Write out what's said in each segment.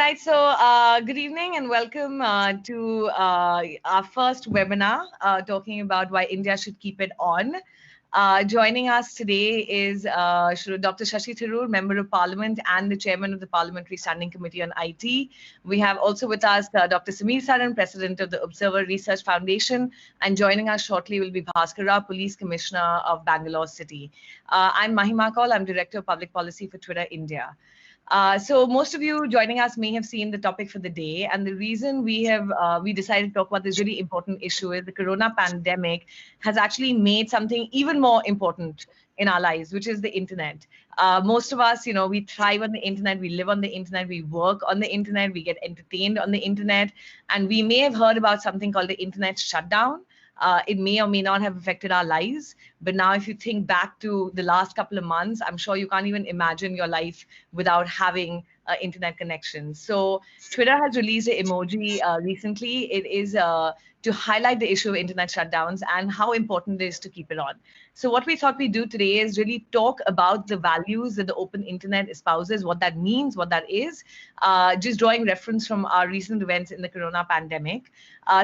right, so good evening and welcome to our first webinar talking about why India should keep it on. Joining us today is Dr. Shashi Tharoor, Member of Parliament and the Chairman of the Parliamentary Standing Committee on IT. We have also with us Dr. Samir Saran, President of the Observer Research Foundation, and joining us shortly will be Bhaskar, Police Commissioner of Bangalore City. I'm Mahima Kaul, I'm Director of Public Policy for Twitter India. So most of you joining us may have seen the topic for the day, and the reason we decided to talk about this really important issue is the corona pandemic has actually made something even more important in our lives, which is the internet. Most of us, we thrive on the internet, we live on the internet, we work on the internet, we get entertained on the internet, and we may have heard about something called the internet shutdown. It may or may not have affected our lives. But now if you think back to the last couple of months, I'm sure you can't even imagine your life without having internet connection. So Twitter has released an emoji recently. It is to highlight the issue of internet shutdowns and how important it is to keep it on. So what we thought we'd do today is really talk about the values that the open internet espouses, what that means, what that is, just drawing reference from our recent events in the corona pandemic.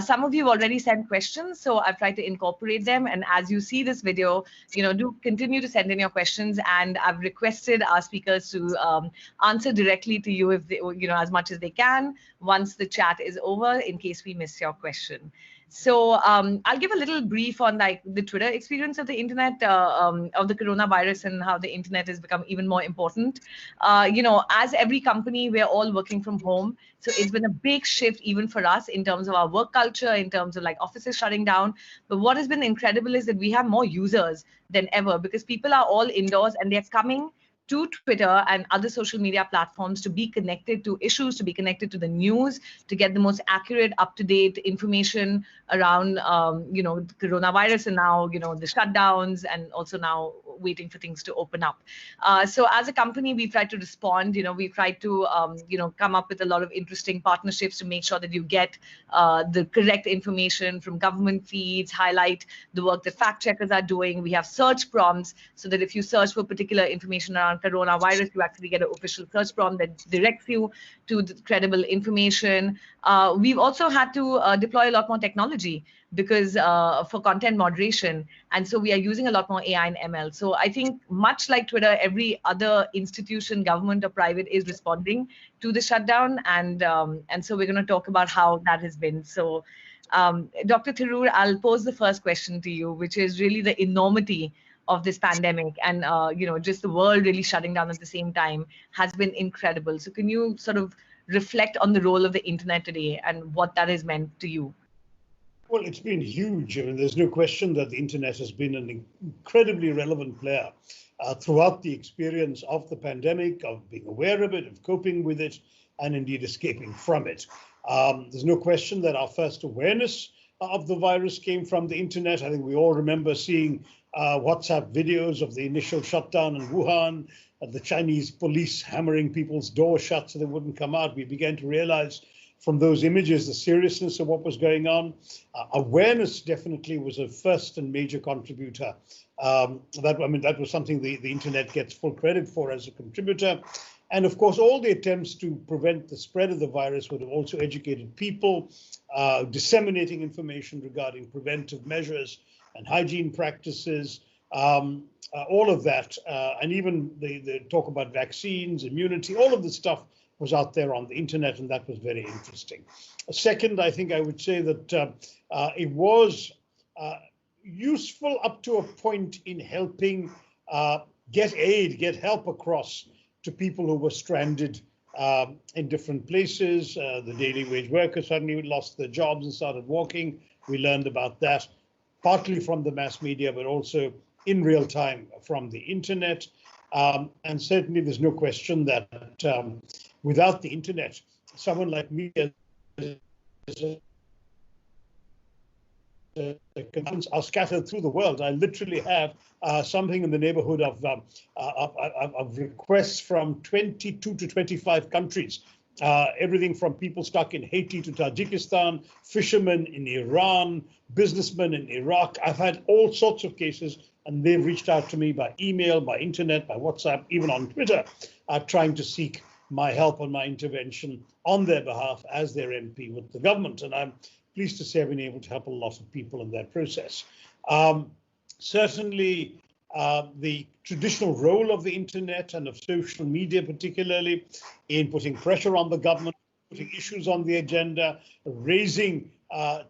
Some of you have already sent questions, so I've tried to incorporate them. And as you see this video, do continue to send in your questions. And I've requested our speakers to answer directly to you if they, as much as they can once the chat is over, in case we miss your question. So I'll give a little brief on the Twitter experience of the internet, of the coronavirus, and how the internet has become even more important. As every company, we're all working from home. So it's been a big shift even for us in terms of our work culture, in terms of offices shutting down. But what has been incredible is that we have more users than ever because people are all indoors and they're coming to Twitter and other social media platforms to be connected to issues, to be connected to the news, to get the most accurate, up-to-date information around, coronavirus and now, the shutdowns, and also now waiting for things to open up. So as a company, we've tried to respond. We've tried to, come up with a lot of interesting partnerships to make sure that you get the correct information from government feeds, highlight the work that fact checkers are doing. We have search prompts so that if you search for particular information around coronavirus, you actually get an official search prompt that directs you to the credible information. We've also had to deploy a lot more technology because for content moderation. And so we are using a lot more AI and ML. So I think much like Twitter, every other institution, government or private, is responding to the shutdown. And so we're going to talk about how that has been. So Dr. Tharoor, I'll pose the first question to you, which is really the enormity of this pandemic and, just the world really shutting down at the same time has been incredible. So can you sort of reflect on the role of the internet today and what that has meant to you? Well, it's been huge. I mean, there's no question that the internet has been an incredibly relevant player throughout the experience of the pandemic, of being aware of it, of coping with it, and indeed escaping from it. There's no question that our first awareness of the virus came from the internet. I think we all remember seeing WhatsApp videos of the initial shutdown in Wuhan, the Chinese police hammering people's doors shut so they wouldn't come out. We began to realize from those images the seriousness of what was going on. Awareness definitely was a first and major contributor. That was something the internet gets full credit for as a contributor. And of course, all the attempts to prevent the spread of the virus would have also educated people, disseminating information regarding preventive measures and hygiene practices, all of that, and even the talk about vaccines, immunity, all of this stuff was out there on the internet, and that was very interesting. Second, I think I would say that it was useful up to a point in helping get help across to people who were stranded in different places. The daily wage workers suddenly lost their jobs and started walking. We learned about that, partly from the mass media, but also in real time from the internet. And certainly there's no question that without the internet, someone like me are scattered through the world. I literally have something in the neighborhood of requests from 22 to 25 countries. Everything from people stuck in Haiti to Tajikistan, fishermen in Iran, businessmen in Iraq. I've had all sorts of cases, and they've reached out to me by email, by internet, by WhatsApp, even on Twitter, trying to seek my help and my intervention on their behalf as their MP with the government. And I'm pleased to say I've been able to help a lot of people in that process. Certainly, the traditional role of the internet and of social media, particularly in putting pressure on the government, putting issues on the agenda, raising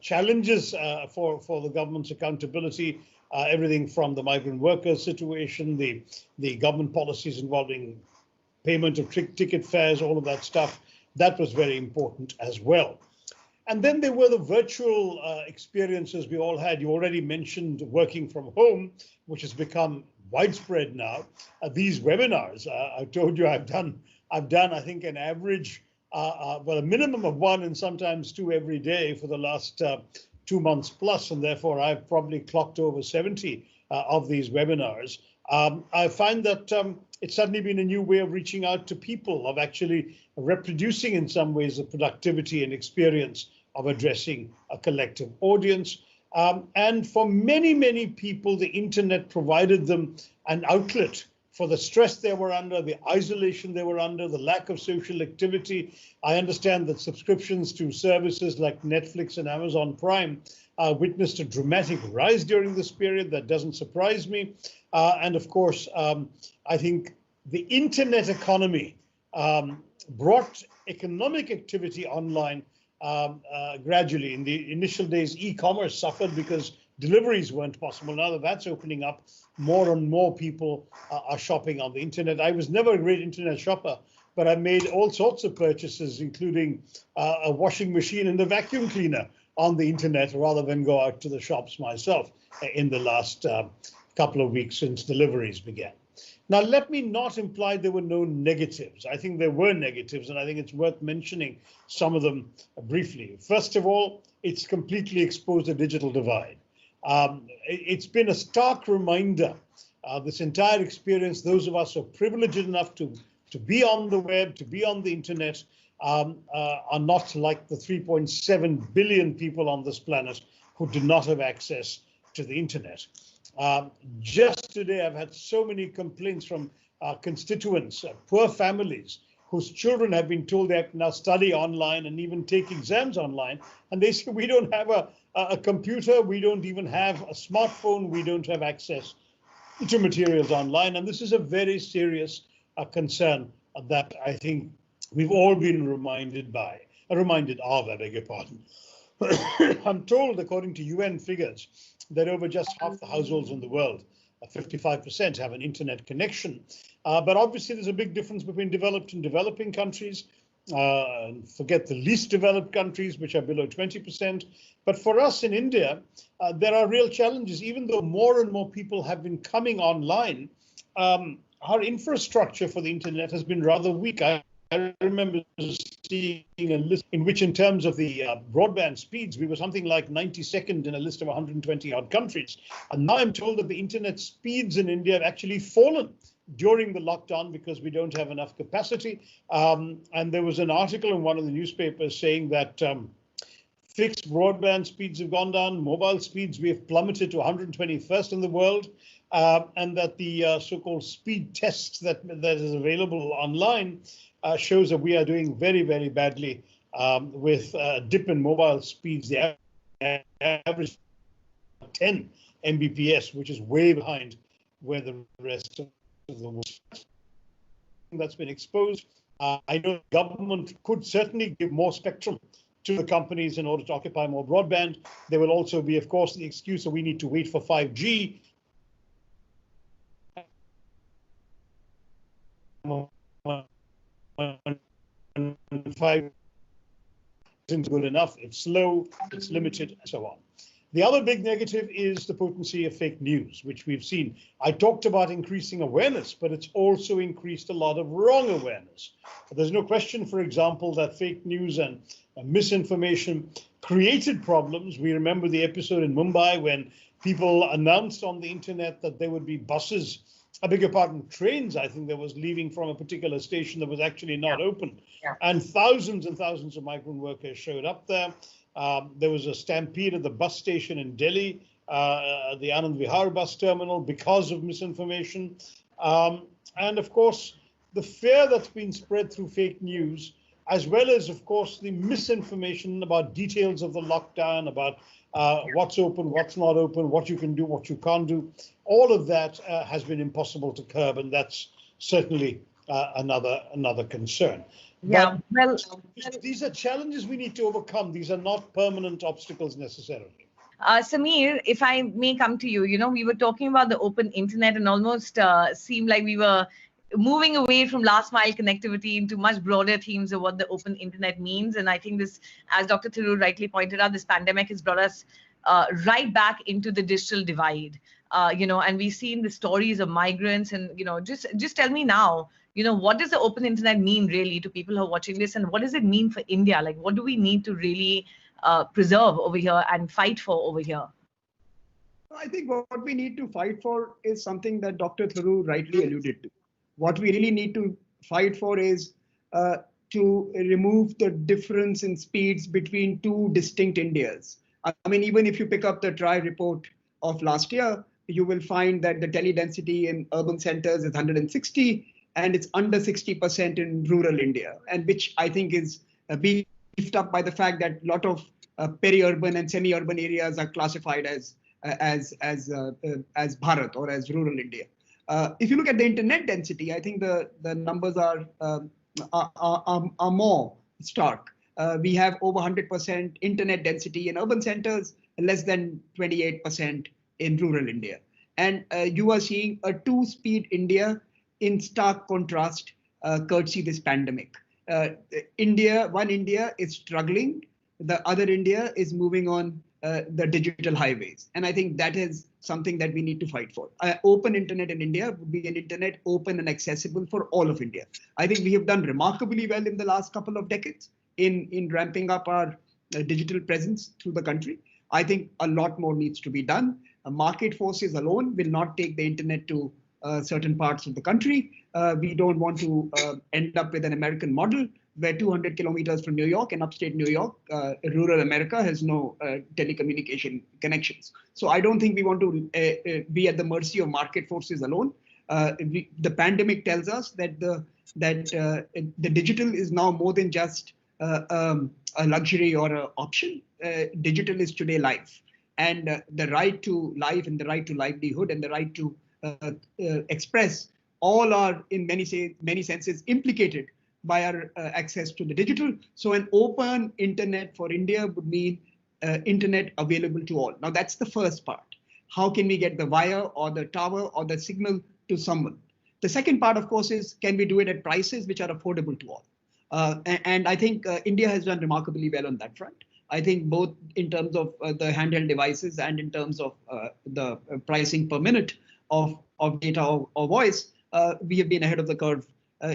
challenges for the government's accountability, everything from the migrant workers situation, the government policies involving payment of ticket fares, all of that stuff. That was very important as well. And then there were the virtual experiences we all had. You already mentioned working from home, which has become widespread now. These webinars, I told you I've done, I think, an average, well, a minimum of one and sometimes two every day for the last 2 months plus, and therefore I've probably clocked over 70 of these webinars. I find that it's suddenly been a new way of reaching out to people, of actually reproducing in some ways the productivity and experience of addressing a collective audience. And for many, many people, the internet provided them an outlet for the stress they were under, the isolation they were under, the lack of social activity. I understand that subscriptions to services like Netflix and Amazon Prime witnessed a dramatic rise during this period. That doesn't surprise me. And of course, I think the internet economy brought economic activity online gradually. In the initial days, e-commerce suffered because deliveries weren't possible. Now that that's opening up, more and more people are shopping on the internet. I was never a great internet shopper, but I made all sorts of purchases, including a washing machine and a vacuum cleaner on the internet rather than go out to the shops myself in the last couple of weeks since deliveries began. Now, let me not imply there were no negatives. I think there were negatives, and I think it's worth mentioning some of them briefly. First of all, it's completely exposed the digital divide. It's been a stark reminder, this entire experience, those of us who are privileged enough to be on the web, to be on the internet, are not like the 3.7 billion people on this planet who do not have access to the internet. Just today, I've had so many complaints from constituents, poor families, whose children have been told they have to now study online and even take exams online. And they say, we don't have a computer, we don't even have a smartphone, we don't have access to materials online. And this is a very serious concern that I think we've all been reminded of, I beg your pardon. I'm told, according to UN figures, that over just half the households in the world, 55%, have an internet connection. But obviously, there's a big difference between developed and developing countries. Forget the least developed countries, which are below 20%. But for us in India, there are real challenges. Even though more and more people have been coming online, our infrastructure for the internet has been rather weak. I remember seeing a list in which, in terms of the broadband speeds, we were something like 92nd in a list of 120 odd countries. And now I'm told that the internet speeds in India have actually fallen during the lockdown because we don't have enough capacity. And there was an article in one of the newspapers saying that fixed broadband speeds have gone down, mobile speeds, we have plummeted to 121st in the world, and that the so-called speed test that is available online shows that we are doing very, very badly with a dip in mobile speeds. The average 10 Mbps, which is way behind where the rest of the world is. That's been exposed. I know the government could certainly give more spectrum to the companies in order to occupy more broadband. There will also be, of course, the excuse that we need to wait for 5G. 5 isn't good enough, it's slow, it's limited, and so on. The other big negative is the potency of fake news, which we've seen. I talked about increasing awareness, but it's also increased a lot of wrong awareness. There's no question, for example, that fake news and misinformation created problems. We remember the episode in Mumbai when people announced on the internet that there would be buses, I beg your pardon, trains, I think, that was leaving from a particular station that was actually not open. Yeah. And thousands of migrant workers showed up there. There was a stampede at the bus station in Delhi, the Anand Vihar bus terminal, because of misinformation. And of course, the fear that's been spread through fake news, as well as, of course, the misinformation about details of the lockdown, about what's open, what's not open, what you can do, what you can't do. All of that has been impossible to curb, and that's certainly another concern. Yeah, But these are challenges we need to overcome. These are not permanent obstacles necessarily. Samir, if I may come to you, we were talking about the open internet and almost seemed like we were moving away from last mile connectivity into much broader themes of what the open internet means. And I think this, as Dr. Tharoor rightly pointed out, this pandemic has brought us right back into the digital divide. And we've seen the stories of migrants, and just tell me now, what does the open internet mean really to people who are watching this, and what does it mean for India? Like, what do we need to really preserve over here and fight for over here? I think what we need to fight for is something that Dr. Tharoor rightly alluded to. What we really need to fight for is to remove the difference in speeds between two distinct Indias. I mean, even if you pick up the TRAI report of last year, you will find that the tele-density in urban centers is 160, and it's under 60% in rural India, and which I think is beefed up by the fact that a lot of peri-urban and semi-urban areas are classified as Bharat or as rural India. If you look at the internet density, I think the numbers are more stark. We have over 100% internet density in urban centers, less than 28% in rural India. And you are seeing a two-speed India in stark contrast, courtesy this pandemic. One India is struggling, the other India is moving on the digital highways. And I think that is something that we need to fight for. Open internet in India would be an internet open and accessible for all of India. I think we have done remarkably well in the last couple of decades in ramping up our digital presence through the country. I think a lot more needs to be done. Market forces alone will not take the internet to certain parts of the country. We don't want to end up with an American model where 200 kilometers from New York and upstate New York, rural America has no telecommunication connections. So I don't think we want to be at the mercy of market forces alone. The pandemic tells us that the digital is now more than just a luxury or an option. Digital is today life, and the right to life and the right to livelihood and the right to express all are in many senses implicated by our access to the digital. So an open internet for India would mean internet available to all. Now that's the first part. How can we get the wire or the tower or the signal to someone? The second part, of course, is can we do it at prices which are affordable to all? And I think India has done remarkably well on that front. I think both in terms of the handheld devices and in terms of the pricing per minute of data or voice, we have been ahead of the curve,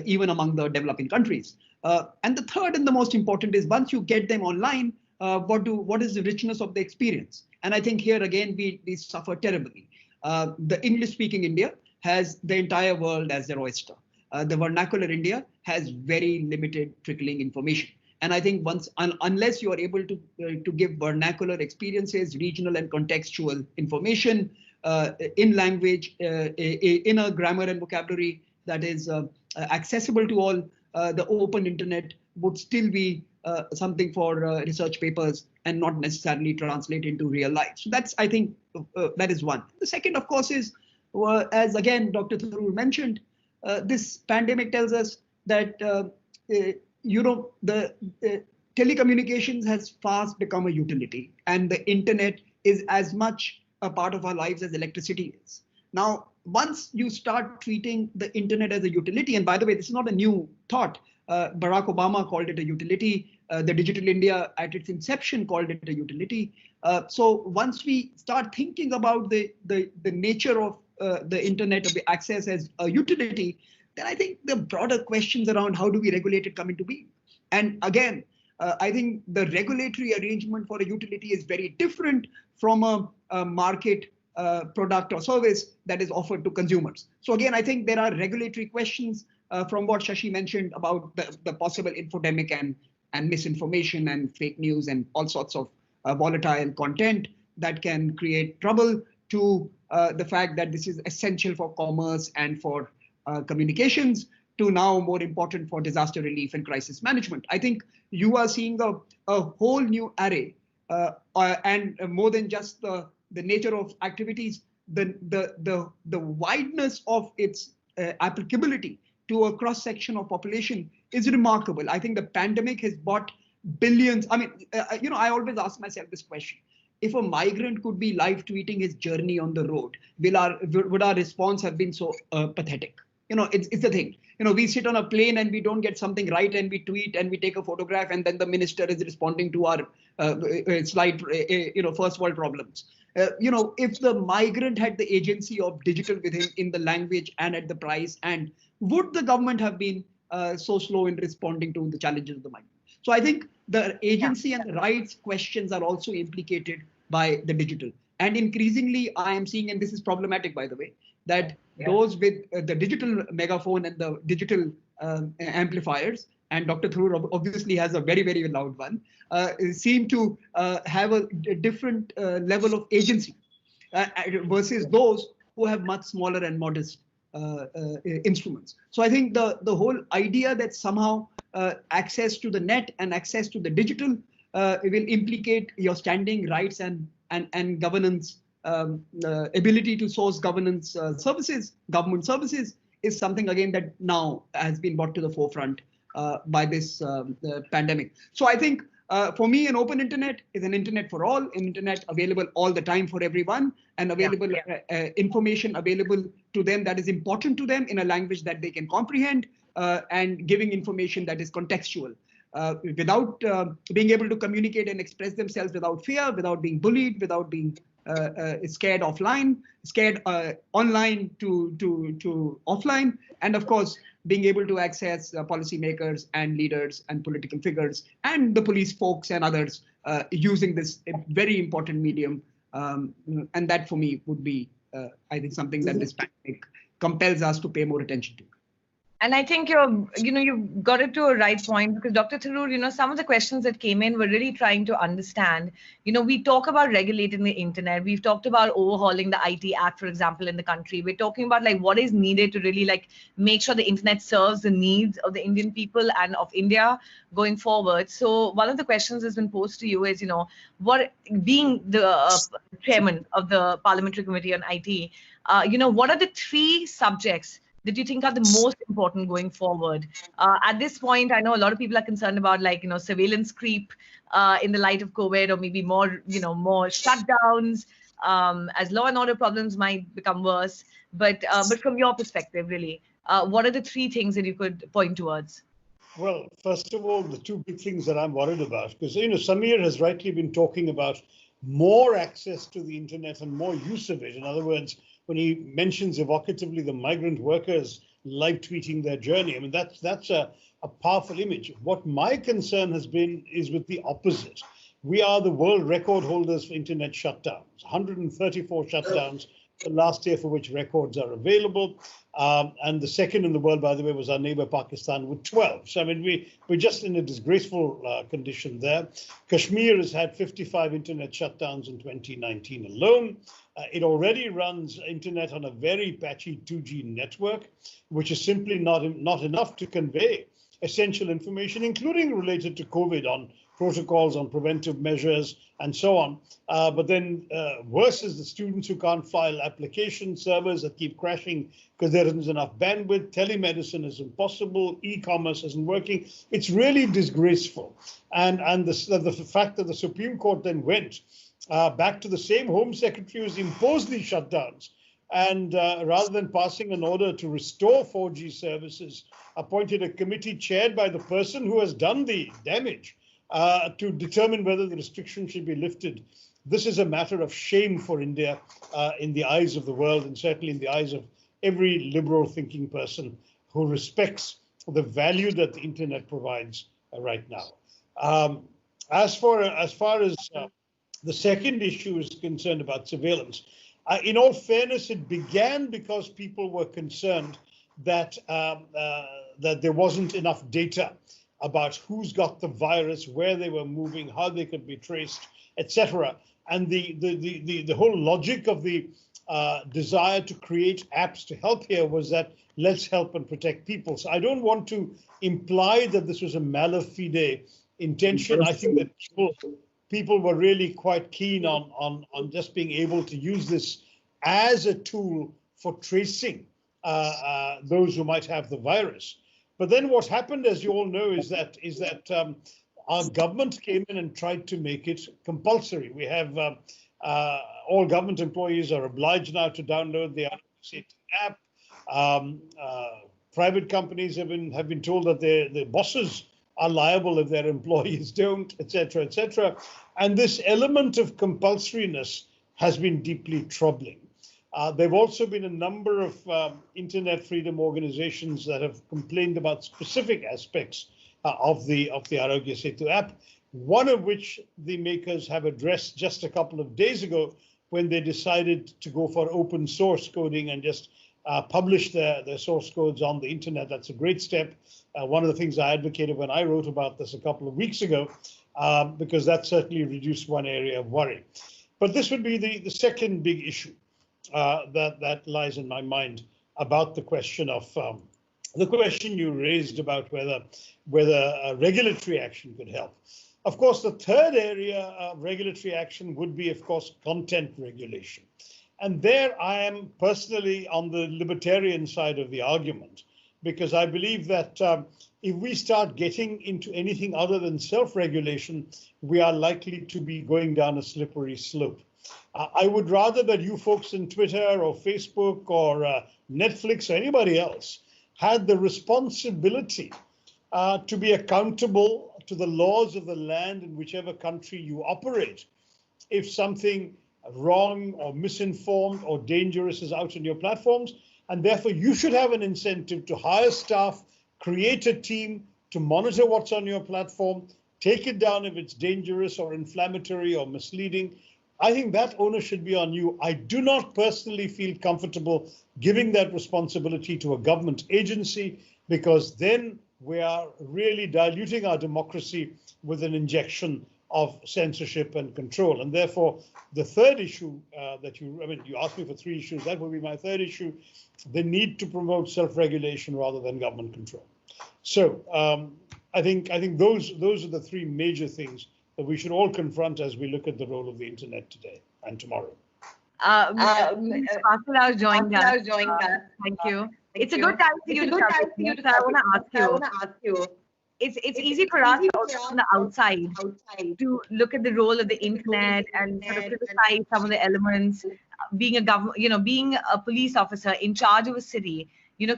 even among the developing countries. And the third and the most important is once you get them online, what is the richness of the experience? And I think here again, we suffer terribly. The English-speaking India has the entire world as their oyster. The vernacular India has very limited trickling information. And I think unless you are able to give vernacular experiences, regional and contextual information in language, in a grammar and vocabulary that is accessible to all, the open internet would still be something for research papers and not necessarily translate into real life. So that's, I think, that is one. The second, of course, is, as again, Dr. Tharoor mentioned, this pandemic tells us that, the telecommunications has fast become a utility, and the internet is as much a part of our lives as electricity is. Now, once you start treating the internet as a utility, and by the way, this is not a new thought. Barack Obama called it a utility. The Digital India at its inception called it a utility. So once we start thinking about the nature of the internet, of the access as a utility, then I think the broader questions around how do we regulate it come into being. And again, I think the regulatory arrangement for a utility is very different from a market product or service that is offered to consumers. So again, I think there are regulatory questions from what Shashi mentioned about the possible infodemic and misinformation and fake news and all sorts of volatile content that can create trouble, to the fact that this is essential for commerce and for communications, to now more important for disaster relief and crisis management. I think you are seeing a whole new array, and more than just the nature of activities, the wideness of its applicability to a cross section of population is remarkable. I think the pandemic has brought billions. I mean, I always ask myself this question: if a migrant could be live tweeting his journey on the road, would our response have been so pathetic? It's the thing. We sit on a plane and we don't get something right, and we tweet and we take a photograph, and then the minister is responding to our slight, first world problems. If the migrant had the agency of digital with him in the language and at the price, and would the government have been so slow in responding to the challenges of the migrant? So I think the agency and the rights questions are also implicated by the digital. And increasingly, I am seeing, and this is problematic, by the way, that those with the digital megaphone and the digital amplifiers, and Dr. Tharoor obviously has a very, very loud one, seem to have a different level of agency versus those who have much smaller and modest instruments. So I think the whole idea that somehow access to the net and access to the digital will implicate your standing rights and governance, ability to source governance government services, is something again that now has been brought to the forefront by this pandemic. So I think for me, an open internet is an internet for all, an internet available all the time for everyone, and available information available to them that is important to them in a language that they can comprehend, and giving information that is contextual. Without being able to communicate and express themselves without fear, without being bullied, without being scared offline, scared online to offline, and of course being able to access policymakers and leaders and political figures and the police folks and others using this very important medium. And that for me would be, I think, something that this pandemic compels us to pay more attention to. And I think you've got it to a right point, because Dr. Tharoor, some of the questions that came in were really trying to understand. We talk about regulating the internet. We've talked about overhauling the IT Act, for example, in the country. We're talking about what is needed to really make sure the internet serves the needs of the Indian people and of India going forward. So one of the questions has been posed to you is, what, being the chairman of the Parliamentary Committee on IT, what are the 3 subjects that you think are the most important going forward? At this point, I know a lot of people are concerned about surveillance creep in the light of COVID, or maybe more shutdowns as law and order problems might become worse. But from your perspective, really, what are the 3 things that you could point towards? Well, first of all, the 2 big things that I'm worried about, because Samir has rightly been talking about more access to the internet and more use of it. In other words, when he mentions evocatively the migrant workers live tweeting their journey, I mean, that's a powerful image. What my concern has been is with the opposite. We are the world record holders for internet shutdowns, 134 shutdowns, the last year for which records are available. And the second in the world, by the way, was our neighbor Pakistan with 12. So, I mean, we're just in a disgraceful condition there. Kashmir has had 55 internet shutdowns in 2019 alone. It already runs internet on a very patchy 2G network, which is simply not enough to convey essential information, including related to COVID, on protocols, on preventive measures, and so on. But then worse is the students who can't file applications, servers that keep crashing because there isn't enough bandwidth, telemedicine is impossible, e-commerce isn't working. It's really disgraceful. And the fact that the Supreme Court then went back to the same Home Secretary who's imposed these shutdowns, and rather than passing an order to restore 4G services, appointed a committee chaired by the person who has done the damage to determine whether the restriction should be lifted. This is a matter of shame for India in the eyes of the world, and certainly in the eyes of every liberal thinking person who respects the value that the internet provides right now. As far as the second issue is concerned about surveillance, in all fairness, it began because people were concerned that that there wasn't enough data about who's got the virus, where they were moving, how they could be traced, etc. And the whole logic of the desire to create apps to help here was that let's help and protect people. So I don't want to imply that this was a malafide intention. I think that people were really quite keen on just being able to use this as a tool for tracing those who might have the virus. But then what happened, as you all know, is that our government came in and tried to make it compulsory. We have all government employees are obliged now to download the Untitled app. Private companies have been told that their bosses are liable if their employees don't, etc., etc. And this element of compulsoriness has been deeply troubling. There have also been a number of internet freedom organizations that have complained about specific aspects of the Arogya Setu app, one of which the makers have addressed just a couple of days ago when they decided to go for open source coding and just publish their source codes on the internet. That's a great step. One of the things I advocated when I wrote about this a couple of weeks ago, because that certainly reduced one area of worry. But this would be the second big issue that lies in my mind about the question of the question you raised about whether regulatory action could help. Of course, the third area of regulatory action would be, of course, content regulation. And there I am personally on the libertarian side of the argument, because I believe that if we start getting into anything other than self-regulation, we are likely to be going down a slippery slope. I would rather that you folks in Twitter or Facebook or Netflix or anybody else had the responsibility to be accountable to the laws of the land in whichever country you operate. If something wrong or misinformed or dangerous is out on your platforms, and therefore you should have an incentive to hire staff, create a team to monitor what's on your platform, take it down if it's dangerous or inflammatory or misleading. I think that onus should be on you. I do not personally feel comfortable giving that responsibility to a government agency, because then we are really diluting our democracy with an injection of censorship and control. And therefore, the third issue you asked me for three issues, that would be my third issue, the need to promote self-regulation rather than government control. So I think those are the three major things that we should all confront as we look at the role of the internet today and tomorrow. Bhaskar joined us. Thank you. It's a good time for you to come. I want to ask you. It's easy for us on the outside to look at the role of the internet and sort of criticize some of the elements. Being a police officer in charge of a city,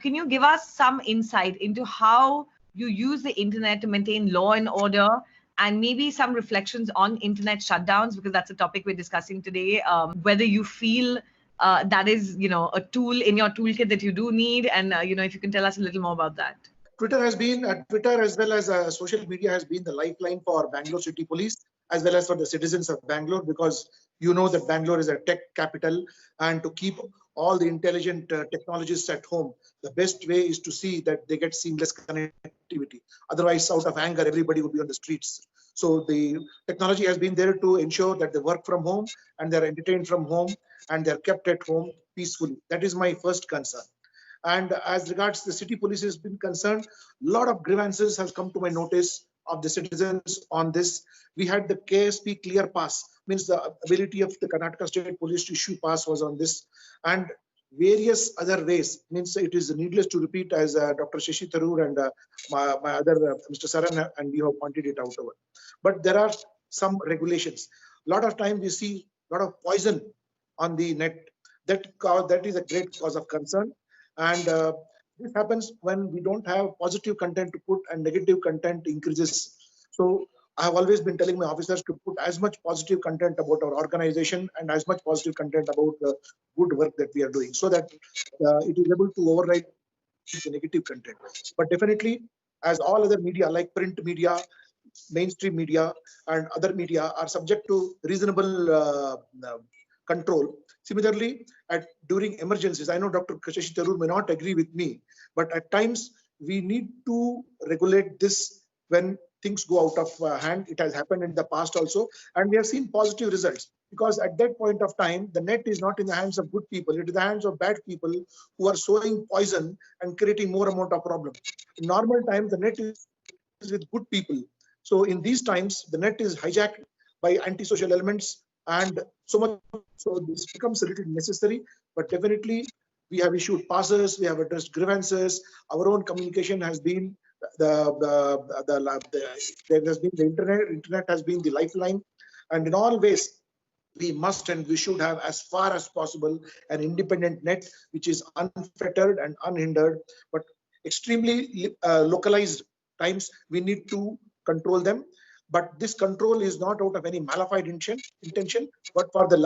can you give us some insight into how you use the internet to maintain law and order, and maybe some reflections on internet shutdowns, because that's a topic we're discussing today. Whether you feel that is, a tool in your toolkit that you do need, and if you can tell us a little more about that. Twitter as well as social media has been the lifeline for Bangalore City Police as well as for the citizens of Bangalore, because you know that Bangalore is a tech capital, and to keep all the intelligent technologists at home, the best way is to see that they get seamless connectivity. Otherwise, out of anger, everybody would be on the streets. So the technology has been there to ensure that they work from home and they're entertained from home and they're kept at home peacefully. That is my first concern. And as regards the city police has been concerned, a lot of grievances has come to my notice of the citizens on this. We had the KSP clear pass, means the ability of the Karnataka State Police to issue pass was on this, and various other ways. Means it is needless to repeat, as Dr. Shashi Tharoor and my other Mr. Saran and we have pointed it out over. But there are some regulations. A lot of time we see a lot of poison on the net. That is a great cause of concern. And this happens when we don't have positive content to put and negative content increases. So I have always been telling my officers to put as much positive content about our organization and as much positive content about the good work that we are doing, so that it is able to override the negative content. But definitely, as all other media like print media, mainstream media and other media are subject to reasonable control. Similarly, during emergencies, I know Dr. Shashi Tharoor may not agree with me, but at times we need to regulate this when things go out of hand. It has happened in the past also, and we have seen positive results, because at that point of time, the net is not in the hands of good people, it is in the hands of bad people who are sowing poison and creating more amount of problem. In normal times, the net is with good people. So in these times, the net is hijacked by antisocial elements, and so much. So this becomes a little necessary, but definitely we have issued passes, we have addressed grievances. Our own communication has been there has been the internet. Internet has been the lifeline, and in all ways, we must and we should have, as far as possible, an independent net which is unfettered and unhindered, but extremely localized times we need to control them. But this control is not out of any malified intention, but for the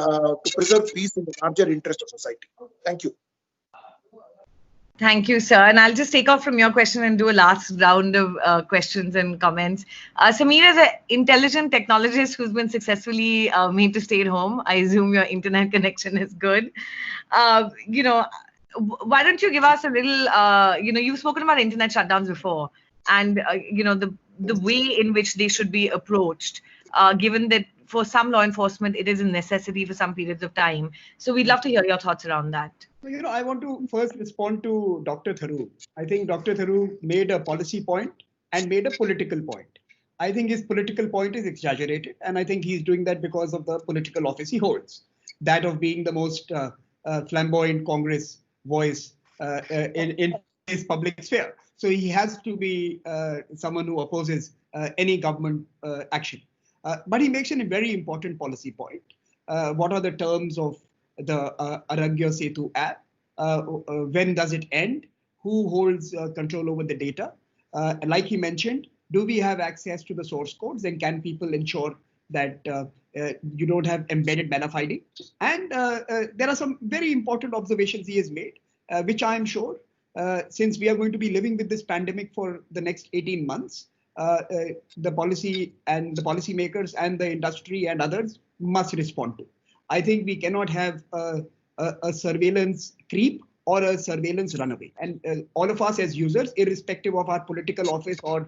to preserve peace in the larger interest of society. Thank you. Thank you, sir. And I'll just take off from your question and do a last round of questions and comments. Samir is an intelligent technologist who's been successfully made to stay at home. I assume your internet connection is good. Why don't you give us a little, you've spoken about internet shutdowns before, and, the way in which they should be approached, given that for some law enforcement, it is a necessity for some periods of time. So we'd love to hear your thoughts around that. I want to first respond to Dr. Tharoor. I think Dr. Tharoor made a policy point and made a political point. I think his political point is exaggerated, and I think he's doing that because of the political office he holds, that of being the most flamboyant Congress voice in his public sphere. So he has to be someone who opposes any government action. But he makes a very important policy point. What are the terms of the Aragya Setu app? When does it end? Who holds control over the data? Like he mentioned, do we have access to the source codes, and can people ensure that you don't have embedded malafiding? And there are some very important observations he has made, which I am sure, since we are going to be living with this pandemic for the next 18 months, the policy and the policymakers and the industry and others must respond to. I think we cannot have a surveillance creep or a surveillance runaway. And all of us as users, irrespective of our political office or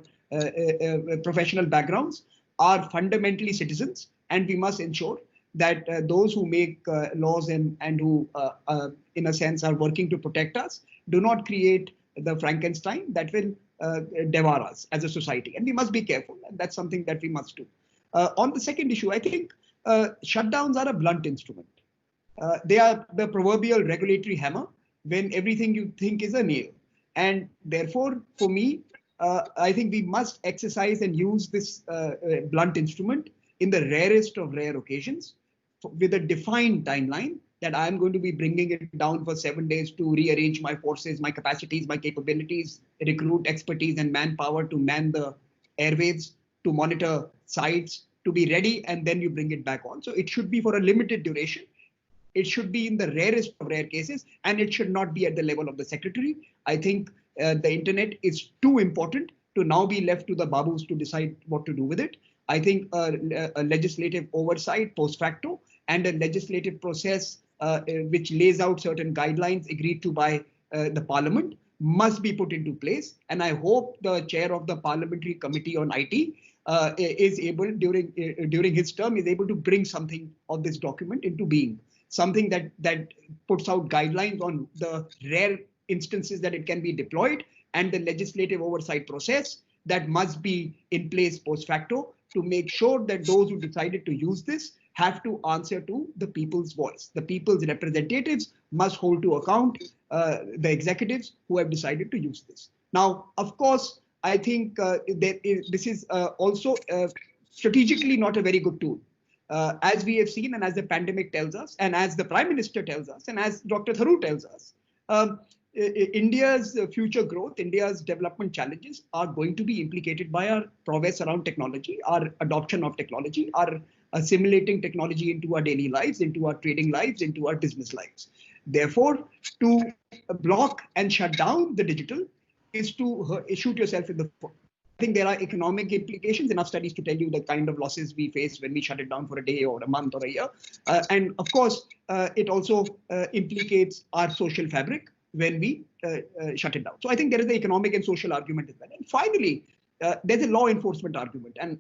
professional backgrounds, are fundamentally citizens, and we must ensure that those who make laws and who, in a sense, are working to protect us, do not create the Frankenstein that will devour us as a society. And we must be careful, and that's something that we must do. On the second issue, I think shutdowns are a blunt instrument. They are the proverbial regulatory hammer when everything you think is a nail. And therefore, for me, I think we must exercise and use this blunt instrument in the rarest of rare occasions with a defined timeline that I'm going to be bringing it down for 7 days to rearrange my forces, my capacities, my capabilities, recruit expertise and manpower to man the airwaves, to monitor sites, to be ready, and then you bring it back on. So it should be for a limited duration. It should be in the rarest of rare cases, and it should not be at the level of the secretary. I think the internet is too important to now be left to the babus to decide what to do with it. I think a legislative oversight post facto and a legislative process which lays out certain guidelines agreed to by the parliament must be put into place. And I hope the chair of the Parliamentary Committee on IT is able, during his term, is able to bring something of this document into being. Something that puts out guidelines on the rare instances that it can be deployed, and the legislative oversight process that must be in place post facto to make sure that those who decided to use this have to answer to the people's voice. The people's representatives must hold to account the executives who have decided to use this. Now, of course, I think this is also strategically not a very good tool. As we have seen, and as the pandemic tells us, and as the Prime Minister tells us, and as Dr. Tharoor tells us, India's future growth, India's development challenges are going to be implicated by our prowess around technology, our adoption of technology, our assimilating technology into our daily lives, into our trading lives, into our business lives. Therefore, to block and shut down the digital is to shoot yourself in the foot. I think there are economic implications, enough studies to tell you the kind of losses we face when we shut it down for a day or a month or a year. And of course, it also implicates our social fabric when we shut it down. So I think there is the economic and social argument as well. And finally, there's a law enforcement argument. And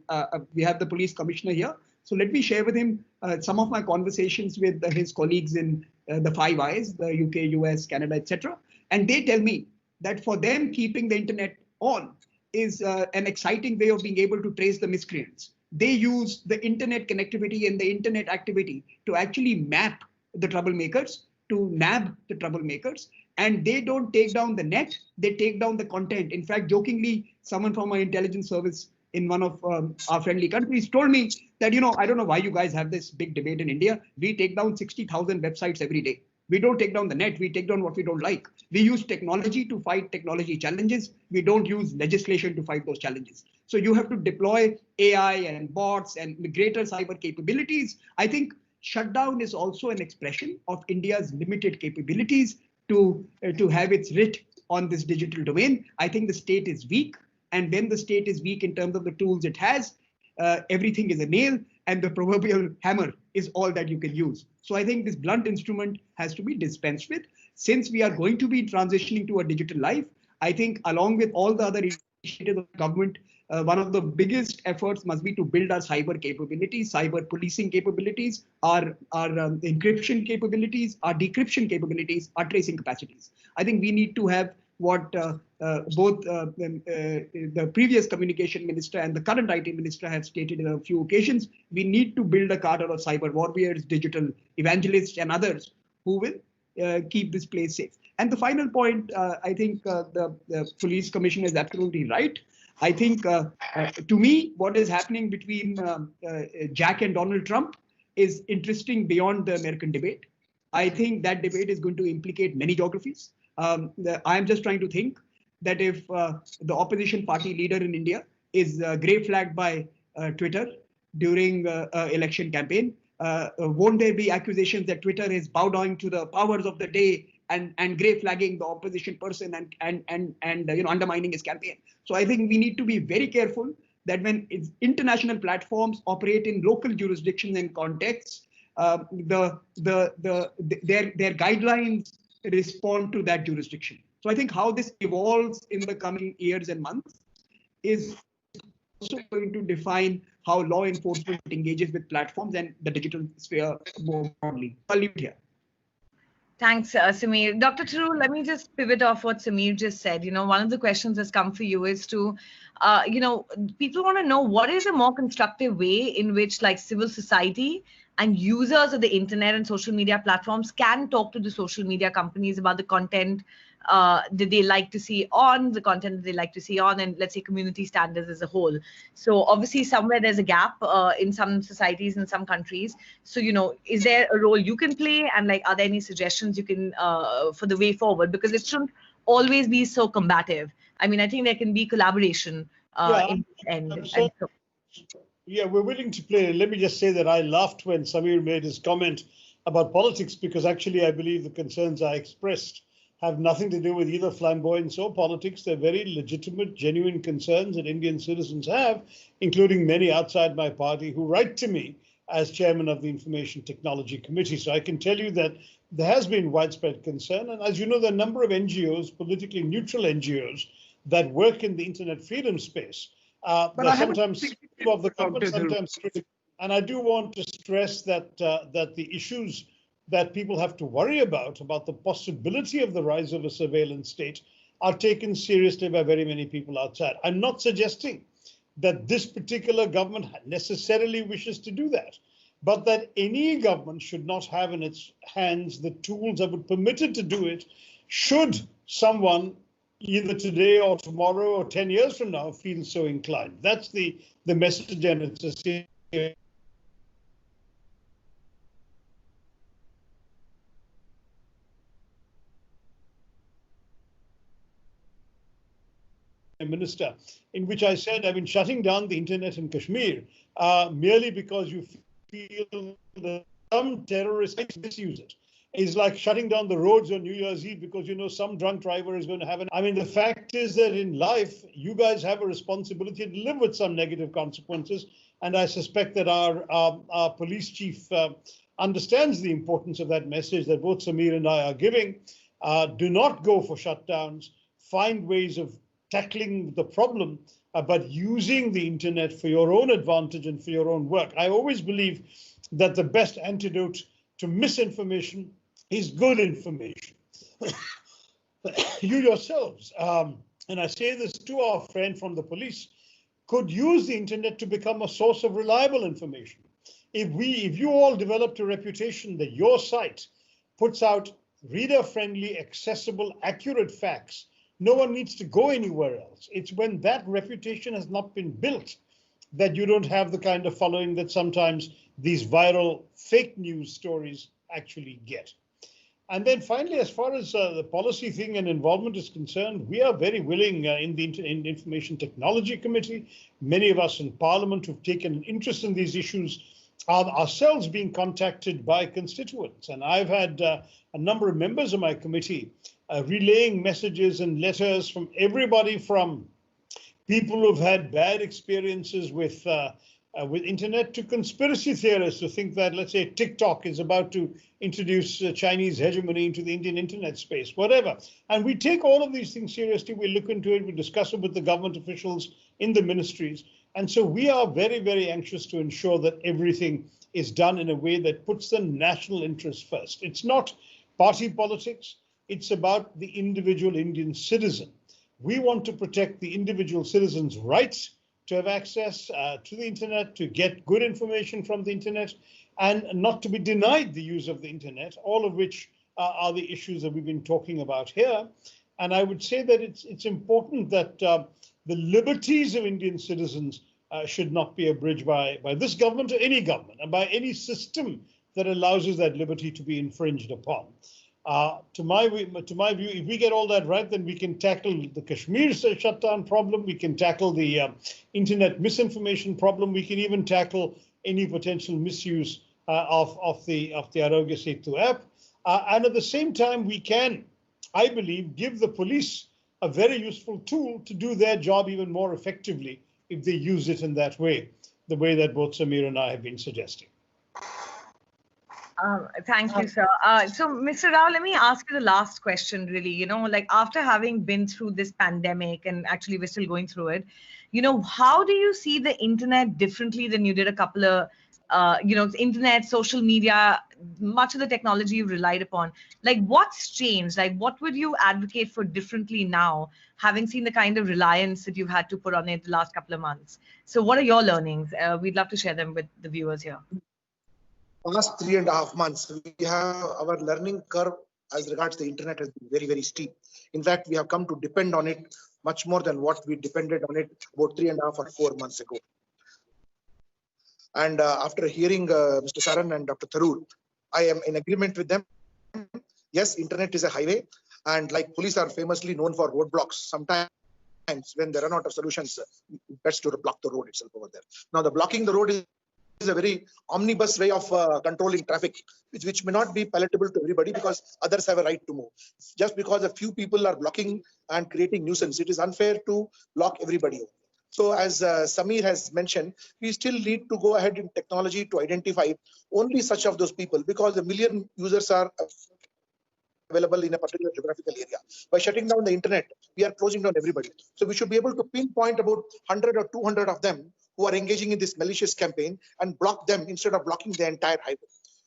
we have the police commissioner here. So let me share with him some of my conversations with his colleagues in the Five Eyes, the UK, US, Canada, etc. And they tell me that for them, keeping the internet on is an exciting way of being able to trace the miscreants. They use the internet connectivity and the internet activity to actually map the troublemakers, to nab the troublemakers. And they don't take down the net, they take down the content. In fact, jokingly, someone from our intelligence service in one of our friendly countries told me that, I don't know why you guys have this big debate in India. We take down 60,000 websites every day. We don't take down the net, we take down what we don't like. We use technology to fight technology challenges. We don't use legislation to fight those challenges. So you have to deploy AI and bots and greater cyber capabilities. I think shutdown is also an expression of India's limited capabilities to have its writ on this digital domain. I think the state is weak. And when the state is weak in terms of the tools it has, everything is a nail and the proverbial hammer is all that you can use. So I think this blunt instrument has to be dispensed with. Since we are going to be transitioning to a digital life, I think along with all the other initiatives of the government, one of the biggest efforts must be to build our cyber capabilities, cyber policing capabilities, our encryption capabilities, our decryption capabilities, our tracing capacities. I think we need to have what both the previous communication minister and the current IT minister have stated in a few occasions. We need to build a cadre of cyber warriors, digital evangelists, and others who will keep this place safe. And the final point, I think the police commissioner is absolutely right. I think, to me, what is happening between Jack and Donald Trump is interesting beyond the American debate. I think that debate is going to implicate many geographies. I'm just trying to think that if the opposition party leader in India is grey flagged by Twitter during election campaign, won't there be accusations that Twitter is bowing to the powers of the day and grey flagging the opposition person and undermining his campaign? So I think we need to be very careful that when international platforms operate in local jurisdictions and contexts, their guidelines respond to that jurisdiction. So I think how this evolves in the coming years and months is also going to define how law enforcement engages with platforms and the digital sphere more broadly. I'll leave it here. Thanks, Samir. Dr. Tharoor, let me just pivot off what Samir just said. One of the questions that's come for you is to, people want to know what is a more constructive way in which like civil society and users of the internet and social media platforms can talk to the social media companies about the content that they like to see on, the content that they like to see on, and let's say community standards as a whole. So obviously somewhere there's a gap in some societies, in some countries. So, is there a role you can play, and like, are there any suggestions you can for the way forward? Because it shouldn't always be so combative. I mean, I think there can be collaboration in the end. Yeah, we're willing to play. Let me just say that I laughed when Samir made his comment about politics, because actually I believe the concerns I expressed have nothing to do with either flamboyance or politics. They're very legitimate, genuine concerns that Indian citizens have, including many outside my party who write to me as chairman of the Information Technology Committee. So I can tell you that there has been widespread concern. And as you know, there are a number of NGOs, politically neutral NGOs, that work in the internet freedom space. But sometimes of the government, sometimes critical. And I do want to stress that that the issues that people have to worry about the possibility of the rise of a surveillance state, are taken seriously by very many people outside. I'm not suggesting that this particular government necessarily wishes to do that, but that any government should not have in its hands the tools that would permit it to do it, should someone either today or tomorrow or 10 years from now feel so inclined. That's the message, and it's a minister, in which I said, I mean, shutting down the internet in Kashmir merely because you feel that some terrorists misuse it is like shutting down the roads on New Year's Eve because some drunk driver is going to have I mean, the fact is that in life, you guys have a responsibility to live with some negative consequences. And I suspect that our police chief understands the importance of that message that both Samir and I are giving. Do not go for shutdowns. Find ways of tackling the problem but using the internet for your own advantage and for your own work. I always believe that the best antidote to misinformation is good information. You yourselves, and I say this to our friend from the police, could use the internet to become a source of reliable information. If you all developed a reputation that your site puts out reader-friendly, accessible, accurate facts, no one needs to go anywhere else. It's when that reputation has not been built that you don't have the kind of following that sometimes these viral fake news stories actually get. And then finally, as far as the policy thing and involvement is concerned, we are very willing in the Information Technology Committee. Many of us in Parliament who've taken an interest in these issues are ourselves being contacted by constituents. And I've had a number of members of my committee relaying messages and letters from everybody from people who've had bad experiences with internet to conspiracy theorists who think that, let's say, TikTok is about to introduce Chinese hegemony into the Indian internet space, whatever. And we take all of these things seriously. We look into it. We discuss it with the government officials in the ministries. And so we are very, very anxious to ensure that everything is done in a way that puts the national interest first. It's not party politics. It's about the individual Indian citizen. We want to protect the individual citizen's rights to have access to the internet, to get good information from the internet, and not to be denied the use of the internet, all of which are the issues that we've been talking about here. And I would say that it's important that the liberties of Indian citizens should not be abridged by this government or any government, and by any system that allows that liberty to be infringed upon. To my view, if we get all that right, then we can tackle the Kashmir shutdown problem. We can tackle the internet misinformation problem. We can even tackle any potential misuse of the Arogya Setu app. And at the same time, we can, I believe, give the police a very useful tool to do their job even more effectively if they use it in that way, the way that both Samir and I have been suggesting. Thank you, sir. So, Mr. Rao, let me ask you the last question, really. You know, like after having been through this pandemic, and actually we're still going through it, you know, how do you see the internet differently than you did a couple of, internet, social media, much of the technology you've relied upon? Like, what's changed? Like, what would you advocate for differently now, having seen the kind of reliance that you've had to put on it the last couple of months? So what are your learnings? We'd love to share them with the viewers here. Past 3.5 months, we have our learning curve as regards the internet has been very, very steep. In fact, we have come to depend on it much more than what we depended on it about 3.5 or 4 months ago. And after hearing Mr. Saran and Dr. Tharoor, I am in agreement with them. Yes, internet is a highway, and like police are famously known for roadblocks. Sometimes when they run out of solutions, best to block the road itself over there. Now, the blocking the road is a very omnibus way of controlling traffic, which may not be palatable to everybody because others have a right to move. Just because a few people are blocking and creating nuisance, it is unfair to block everybody. So as Samir has mentioned, we still need to go ahead in technology to identify only such of those people, because a million users are available in a particular geographical area. By shutting down the internet, we are closing down everybody. So we should be able to pinpoint about 100 or 200 of them who are engaging in this malicious campaign and block them instead of blocking the entire highway.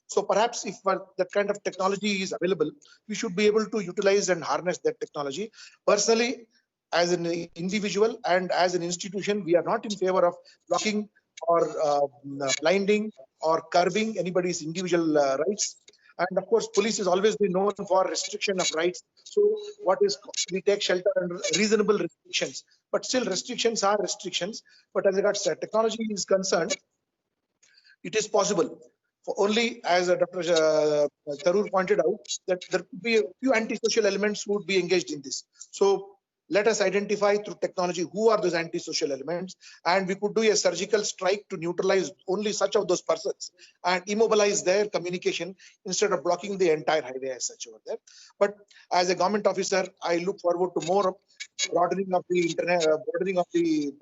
So perhaps if that kind of technology is available, we should be able to utilize and harness that technology. Personally, as an individual and as an institution, we are not in favor of blocking or blinding or curbing anybody's individual rights. And of course, police has always been known for restriction of rights. So we take shelter under reasonable restrictions, but still restrictions are restrictions. But as regards technology is concerned, it is possible. For only, as Dr. Tharoor pointed out, that there could be a few antisocial elements who would be engaged in this. So let us identify through technology who are those antisocial elements, and we could do a surgical strike to neutralize only such of those persons and immobilize their communication instead of blocking the entire highway as such over there. But as a government officer, I look forward to more broadening of the internet, broadening of the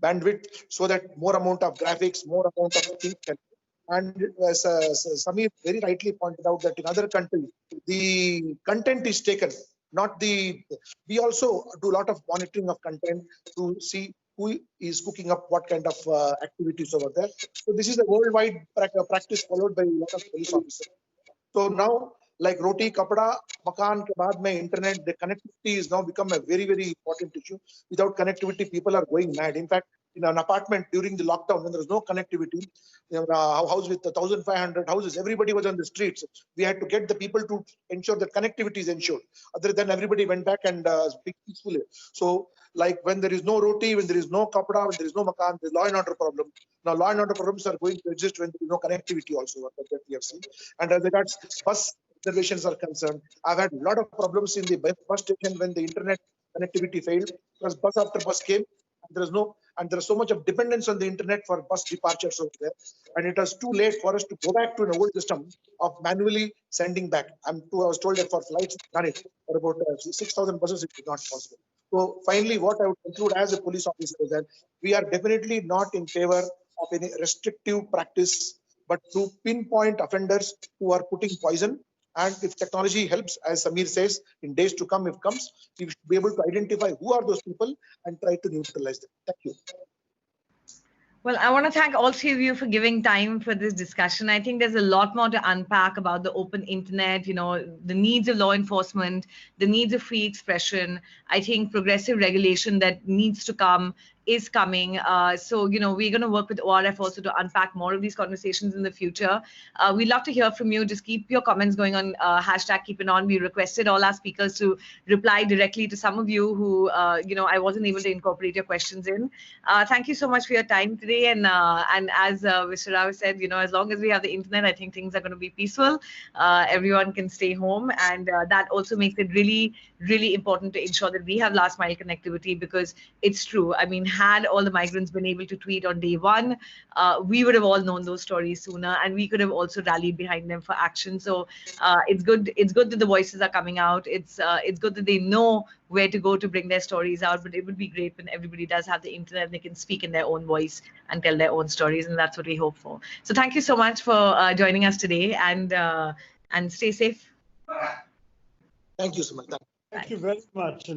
bandwidth, so that more amount of graphics, more amount of things can. And as Samir very rightly pointed out, that in other countries, the content is taken not the. We also do a lot of monitoring of content to see who is cooking up what kind of activities over there. So this is a worldwide practice followed by a lot of police officers. So now, like roti, kapda, makan ke baad mein internet, the connectivity is now become a very, very important issue. Without connectivity, people are going mad. In fact, in an apartment during the lockdown, when there was no connectivity, a house with 1,500 houses, everybody was on the streets. We had to get the people to ensure that connectivity is ensured. Other than everybody went back and speak peacefully. So, like when there is no roti, when there is no kapda, when there is no makan, there's law and order problem. Now, law and order problems are going to exist when there is no connectivity also, that we have seen. And as regards bus reservations are concerned, I've had a lot of problems in the bus station when the internet connectivity failed, because bus after bus came, and there is so much of dependence on the internet for bus departures over there, and it was too late for us to go back to an old system of manually sending back. I was told that for flights done it for about 6,000 buses, it is not possible. So finally, what I would conclude as a police officer is that we are definitely not in favor of any restrictive practice, but to pinpoint offenders who are putting poison. And if technology helps, as Samir says, in days to come, if comes, we should be able to identify who are those people and try to neutralize them. Thank you. Well, I want to thank all three of you for giving time for this discussion. I think there's a lot more to unpack about the open internet, the needs of law enforcement, the needs of free expression. I think progressive regulation that needs to come is coming. So, we're going to work with ORF also to unpack more of these conversations in the future. We'd love to hear from you. Just keep your comments going on #KeepItOn. We requested all our speakers to reply directly to some of you who, I wasn't able to incorporate your questions in. Thank you so much for your time today. And as Mr. Rao said, as long as we have the internet, I think things are going to be peaceful. Everyone can stay home. And that also makes it really, really important to ensure that we have last mile connectivity, because it's true. I mean, had all the migrants been able to tweet on day one, we would have all known those stories sooner, and we could have also rallied behind them for action. So it's good. It's good that the voices are coming out. It's good that they know where to go to bring their stories out. But it would be great when everybody does have the internet and they can speak in their own voice and tell their own stories, and that's what we hope for. So thank you so much for joining us today, and stay safe. Thank you so much. Thank you very much.